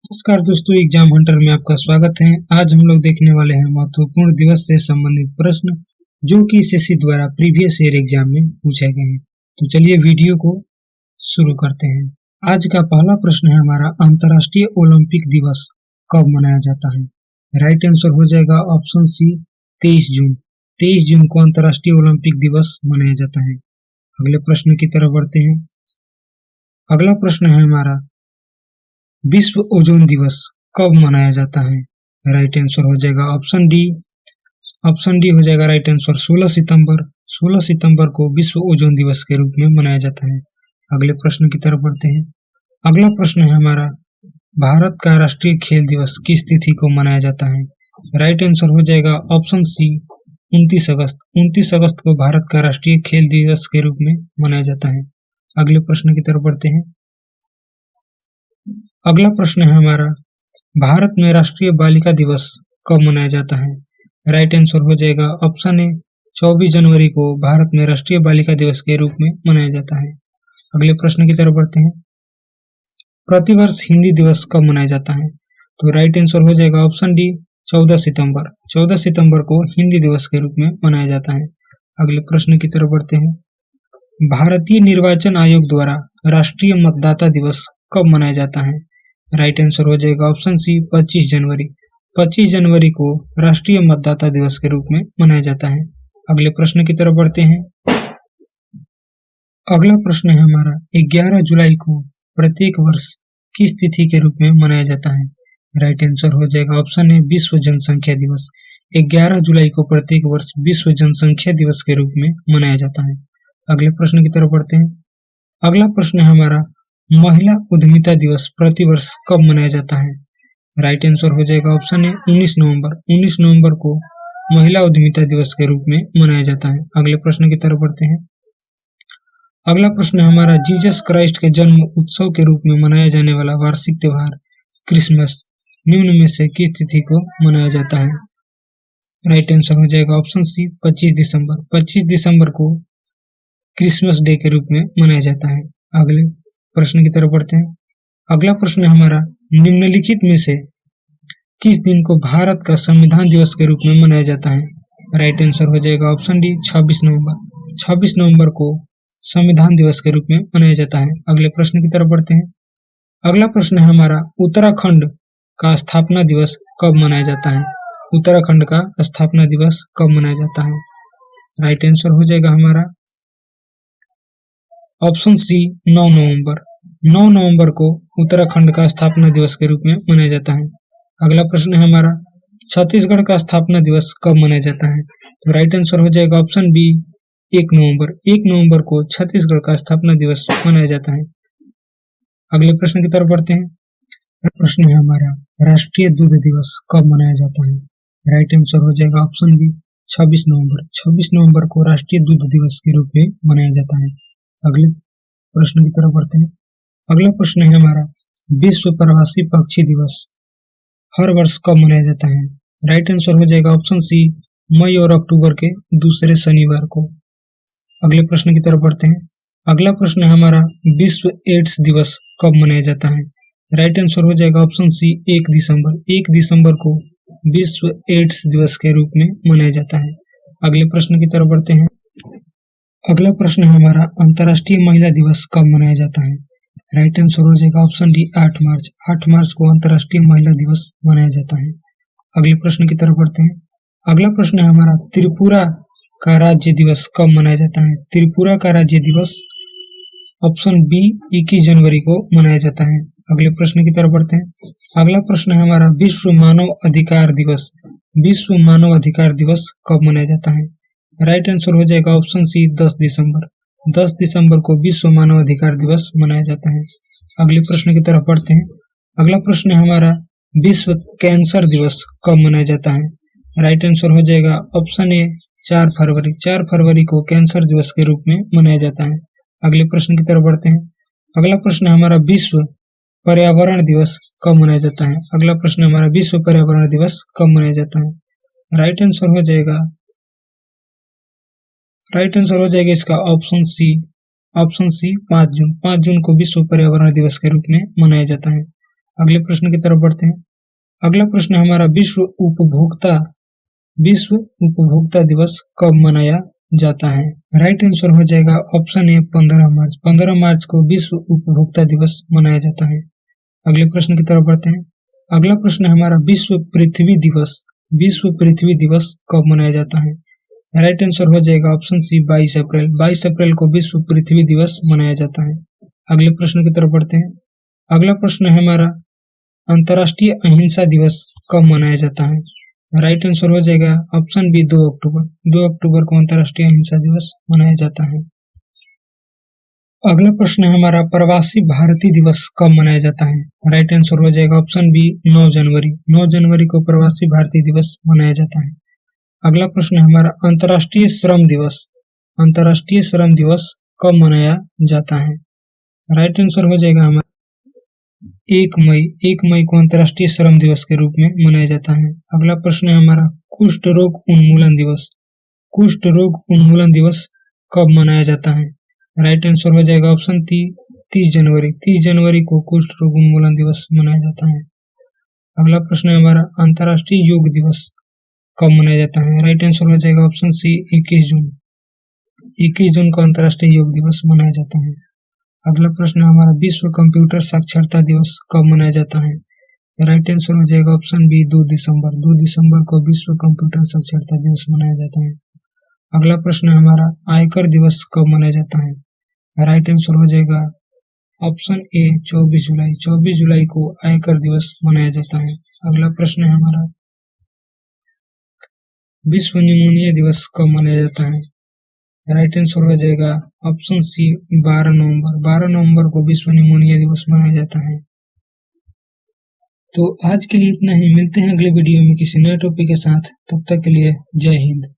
नमस्कार दोस्तों, exam Hunter में आपका स्वागत है। आज हम लोग देखने वाले हैं महत्वपूर्ण दिवस से संबंधित प्रश्न जो कि एसएससी द्वारा प्रीवियस ईयर एग्जाम में पूछे गए हैं। तो चलिए वीडियो को शुरू करते हैं। आज का पहला प्रश्न है हमारा, अंतर्राष्ट्रीय ओलंपिक दिवस कब मनाया जाता है? राइट आंसर हो जाएगा ऑप्शन सी 23 जून। 23 जून को अंतर्राष्ट्रीय ओलंपिक दिवस मनाया जाता है। अगले प्रश्न की तरफ बढ़ते हैं। अगला प्रश्न है हमारा, विश्व ओजोन दिवस कब मनाया जाता है? राइट आंसर हो जाएगा ऑप्शन डी हो जाएगा राइट आंसर 16 सितंबर। 16 सितंबर को विश्व ओजोन दिवस के रूप में मनाया जाता है। अगले प्रश्न की तरफ बढ़ते हैं। अगला प्रश्न है हमारा, भारत का राष्ट्रीय खेल दिवस किस तिथि को मनाया जाता है? राइट आंसर हो जाएगा ऑप्शन सी 29 अगस्त। 29 अगस्त को भारत का राष्ट्रीय खेल दिवस के रूप में मनाया जाता है। अगले प्रश्न की तरफ बढ़ते हैं। अगला प्रश्न है हमारा, भारत में राष्ट्रीय बालिका दिवस कब मनाया जाता है? राइट आंसर हो जाएगा ऑप्शन ए 24 जनवरी को भारत में राष्ट्रीय बालिका दिवस के रूप में मनाया जाता है। अगले प्रश्न की तरफ बढ़ते हैं। प्रतिवर्ष हिंदी दिवस कब मनाया जाता है? तो राइट आंसर हो जाएगा ऑप्शन डी 14 सितंबर। 14 सितंबर को हिंदी दिवस के रूप में मनाया जाता है। अगले प्रश्न की तरफ बढ़ते हैं। भारतीय निर्वाचन आयोग द्वारा राष्ट्रीय मतदाता दिवस कब मनाया जाता है? राइट आंसर हो जाएगा ऑप्शन सी 25 जनवरी। 25 जनवरी को राष्ट्रीय मतदाता दिवस के रूप में मनाया जाता है। अगले प्रश्न की तरफ बढ़ते हैं। अगला प्रश्न है हमारा, 11 जुलाई को प्रत्येक वर्ष किस तिथि के रूप में मनाया जाता है? राइट आंसर हो जाएगा ऑप्शन ए विश्व जनसंख्या दिवस। 11 जुलाई को प्रत्येक वर्ष विश्व जनसंख्या दिवस के रूप में मनाया जाता है। अगले प्रश्न की तरफ बढ़ते हैं। अगला प्रश्न है हमारा, महिला उद्यमिता दिवस प्रतिवर्ष कब मनाया जाता है? राइट आंसर हो जाएगा ऑप्शन ए 19 नवंबर। 19 नवंबर को महिला उद्यमिता दिवस के रूप में मनाया जाता है। अगले प्रश्न की तरफ बढ़ते हैं। अगला प्रश्न है हमारा, जीसस क्राइस्ट के जन्म उत्सव के रूप में मनाया जाने वाला वार्षिक त्योहार क्रिसमस निम्न में से किस तिथि को मनाया जाता है? राइट आंसर हो जाएगा ऑप्शन सी 25 दिसंबर। 25 दिसंबर को क्रिसमस डे के रूप में मनाया जाता है। अगले प्रश्न की तरफ बढ़ते हैं। अगला प्रश्न है हमारा, निम्नलिखित में से किस दिन को भारत का संविधान दिवस के रूप में मनाया जाता है? राइट आंसर हो जाएगा ऑप्शन डी 26 नवंबर। 26 नवंबर को संविधान दिवस के रूप में मनाया जाता है। अगले प्रश्न की तरफ बढ़ते हैं। अगला प्रश्न है हमारा, उत्तराखंड का स्थापना दिवस कब मनाया जाता है? उत्तराखंड का स्थापना दिवस कब मनाया जाता है? राइट आंसर हो जाएगा हमारा ऑप्शन सी 9 नवंबर। 9 नवंबर को उत्तराखंड का स्थापना दिवस के रूप में मनाया जाता है। अगला प्रश्न है हमारा, छत्तीसगढ़ का स्थापना दिवस कब मनाया जाता है? तो राइट आंसर हो जाएगा ऑप्शन बी 1 नवंबर। 1 नवंबर को छत्तीसगढ़ का स्थापना दिवस मनाया जाता है। अगले प्रश्न की तरफ बढ़ते हैं। प्रश्न है हमारा, राष्ट्रीय दूध दिवस कब मनाया जाता है? राइट आंसर हो जाएगा ऑप्शन बी 26 नवंबर। 26 नवंबर को राष्ट्रीय दूध दिवस के रूप में मनाया जाता है। अगले प्रश्न की तरफ बढ़ते हैं। अगला प्रश्न है हमारा, विश्व प्रवासी पक्षी दिवस हर वर्ष कब मनाया जाता है? राइट आंसर हो जाएगा ऑप्शन सी मई और अक्टूबर के दूसरे शनिवार को। अगले प्रश्न की तरफ बढ़ते हैं। अगला प्रश्न है हमारा, विश्व एड्स दिवस कब मनाया जाता है? राइट आंसर हो जाएगा ऑप्शन सी 1 दिसंबर। 1 दिसंबर को विश्व एड्स दिवस के रूप में मनाया जाता है। अगले प्रश्न की तरफ बढ़ते हैं। अगला प्रश्न है हमारा, अंतर्राष्ट्रीय महिला दिवस कब मनाया जाता है? राइट आंसर हो जाएगा ऑप्शन डी 8 मार्च। 8 मार्च को अंतर्राष्ट्रीय महिला दिवस मनाया जाता है। अगले प्रश्न की तरफ बढ़ते हैं। अगला प्रश्न है हमारा, त्रिपुरा का राज्य दिवस कब मनाया जाता है? त्रिपुरा का राज्य दिवस ऑप्शन बी 21 जनवरी को मनाया जाता है। अगले प्रश्न की तरफ बढ़ते हैं। अगला प्रश्न है हमारा, विश्व मानव अधिकार दिवस कब मनाया जाता है? राइट आंसर हो जाएगा ऑप्शन सी 10 दिसंबर। 10 दिसंबर को विश्व मानव अधिकार दिवस मनाया जाता है। अगले प्रश्न की तरफ बढ़ते हैं। अगला प्रश्न है हमारा, विश्व कैंसर दिवस कब मनाया जाता है? राइट आंसर हो जाएगा ऑप्शन ए 4 फरवरी। 4 फरवरी को कैंसर दिवस के रूप में मनाया जाता है। अगले प्रश्न की तरफ बढ़ते हैं। अगला प्रश्न है हमारा, विश्व पर्यावरण दिवस कब मनाया जाता है? अगला प्रश्न हमारा, विश्व पर्यावरण दिवस कब मनाया जाता है? राइट आंसर हो जाएगा इसका ऑप्शन सी 5 जून। 5 जून को विश्व पर्यावरण दिवस के रूप में मनाया जाता है। अगले प्रश्न की तरफ बढ़ते हैं। अगला प्रश्न हमारा विश्व उपभोक्ता दिवस कब मनाया जाता है? राइट आंसर हो जाएगा ऑप्शन ए 15 मार्च। 15 मार्च को विश्व उपभोक्ता दिवस मनाया जाता है। अगले प्रश्न की तरफ बढ़ते हैं। अगला प्रश्न हमारा विश्व पृथ्वी दिवस कब मनाया जाता है? राइट आंसर हो जाएगा ऑप्शन सी 22 अप्रैल। 22 अप्रैल को विश्व पृथ्वी दिवस मनाया जाता है। अगले प्रश्न की तरफ बढ़ते हैं। अगला प्रश्न है हमारा अंतर्राष्ट्रीय अहिंसा दिवस कब मनाया जाता है? राइट आंसर हो जाएगा ऑप्शन बी 2 अक्टूबर। 2 अक्टूबर को अंतर्राष्ट्रीय अहिंसा दिवस मनाया जाता है। अगला प्रश्न है हमारा प्रवासी भारतीय दिवस कब मनाया जाता है? राइट आंसर हो जाएगा ऑप्शन बी 9 जनवरी। 9 जनवरी को प्रवासी भारतीय दिवस मनाया जाता है। अगला प्रश्न है हमारा अंतर्राष्ट्रीय श्रम दिवस कब मनाया जाता है? राइट आंसर हो जाएगा हमारा 1 मई को अंतर्राष्ट्रीय श्रम दिवस के रूप में मनाया जाता है। अगला प्रश्न है हमारा कुष्ठ रोग उन्मूलन दिवस कब मनाया जाता है? राइट आंसर हो जाएगा ऑप्शन 30 जनवरी। 30 जनवरी को कुष्ठ रोग उन्मूलन दिवस मनाया जाता है। अगला प्रश्न है हमारा अंतर्राष्ट्रीय योग दिवस कब मनाया जाता है? राइट आंसर हो जाएगा ऑप्शन सी 21 जून। 21 जून को अंतर्राष्ट्रीय योग दिवस मनाया जाता है। अगला प्रश्न है हमारा विश्व कंप्यूटर साक्षरता दिवस कब मनाया जाता है? राइट आंसर हो जाएगा ऑप्शन बी 2 दिसंबर। 2 दिसंबर को विश्व कंप्यूटर साक्षरता दिवस मनाया जाता है। अगला प्रश्न है हमारा आयकर दिवस कब मनाया जाता है? राइट आंसर हो जाएगा ऑप्शन ए 24 जुलाई। 24 जुलाई को आयकर दिवस मनाया जाता है। अगला प्रश्न है हमारा विश्व निमोनिया दिवस कब मनाया जाता है? राइट आंसर हो जाएगा ऑप्शन सी 12 नवंबर। 12 नवंबर को विश्व निमोनिया दिवस मनाया जाता है। तो आज के लिए इतना ही। मिलते हैं अगले वीडियो में किसी नए टॉपिक के साथ। तब तक के लिए जय हिंद।